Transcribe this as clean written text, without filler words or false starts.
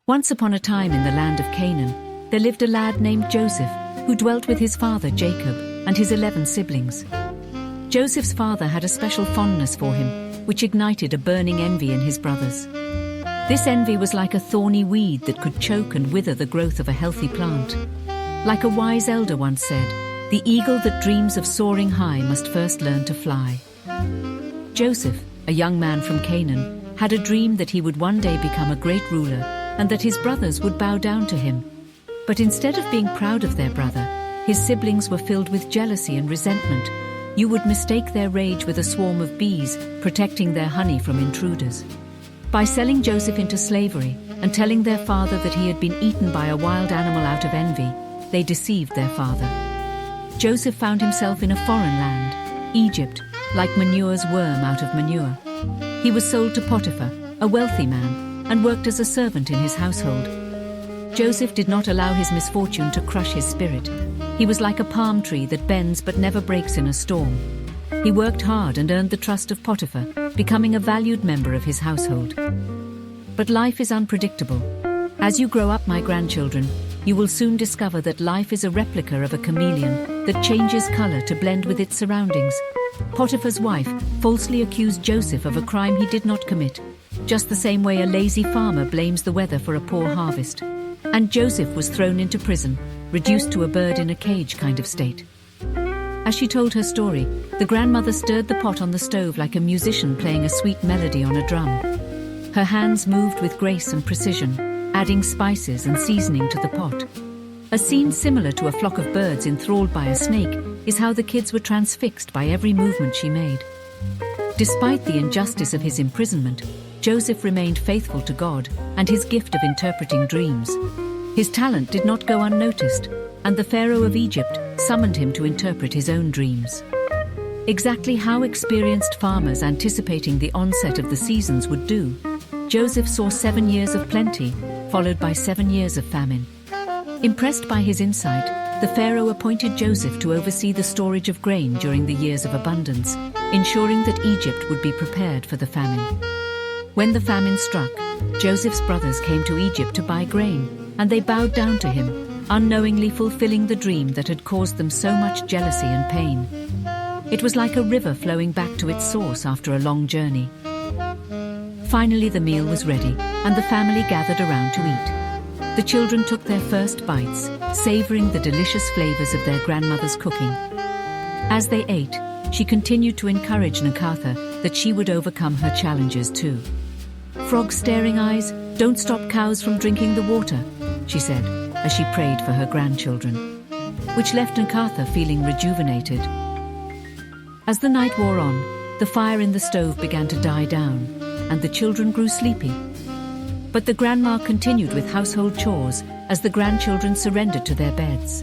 Once upon a time in the land of Canaan, there lived a lad named Joseph, who dwelt with his father Jacob and his 11 siblings. Joseph's father had a special fondness for him, which ignited a burning envy in his brothers. This envy was like a thorny weed that could choke and wither the growth of a healthy plant. Like a wise elder once said, "The eagle that dreams of soaring high must first learn to fly." Joseph, a young man from Canaan, had a dream that he would one day become a great ruler and that his brothers would bow down to him. But instead of being proud of their brother, his siblings were filled with jealousy and resentment. You would mistake their rage with a swarm of bees protecting their honey from intruders. By selling Joseph into slavery and telling their father that he had been eaten by a wild animal out of envy, they deceived their father. Joseph found himself in a foreign land, Egypt, like manure's worm out of manure. He was sold to Potiphar, a wealthy man, and worked as a servant in his household. Joseph did not allow his misfortune to crush his spirit. He was like a palm tree that bends but never breaks in a storm. He worked hard and earned the trust of Potiphar, becoming a valued member of his household. But life is unpredictable. As you grow up, my grandchildren, you will soon discover that life is a replica of a chameleon that changes color to blend with its surroundings. Potiphar's wife falsely accused Joseph of a crime he did not commit, just the same way a lazy farmer blames the weather for a poor harvest. And Joseph was thrown into prison, reduced to a bird in a cage kind of state. As she told her story, the grandmother stirred the pot on the stove like a musician playing a sweet melody on a drum. Her hands moved with grace and precision, adding spices and seasoning to the pot. A scene similar to a flock of birds enthralled by a snake is how the kids were transfixed by every movement she made. Despite the injustice of his imprisonment, Joseph remained faithful to God and his gift of interpreting dreams. His talent did not go unnoticed, and the Pharaoh of Egypt summoned him to interpret his own dreams. Exactly how experienced farmers anticipating the onset of the seasons would do, Joseph saw 7 years of plenty, followed by 7 years of famine. Impressed by his insight, the Pharaoh appointed Joseph to oversee the storage of grain during the years of abundance, ensuring that Egypt would be prepared for the famine. When the famine struck, Joseph's brothers came to Egypt to buy grain, and they bowed down to him, unknowingly fulfilling the dream that had caused them so much jealousy and pain. It was like a river flowing back to its source after a long journey. Finally, the meal was ready, and the family gathered around to eat. The children took their first bites, savoring the delicious flavors of their grandmother's cooking. As they ate, she continued to encourage Nkatha that she would overcome her challenges too. "Frog's staring eyes, don't stop cows from drinking the water," she said, as she prayed for her grandchildren, which left Nkatha feeling rejuvenated. As the night wore on, the fire in the stove began to die down, and the children grew sleepy. But the grandma continued with household chores as the grandchildren surrendered to their beds.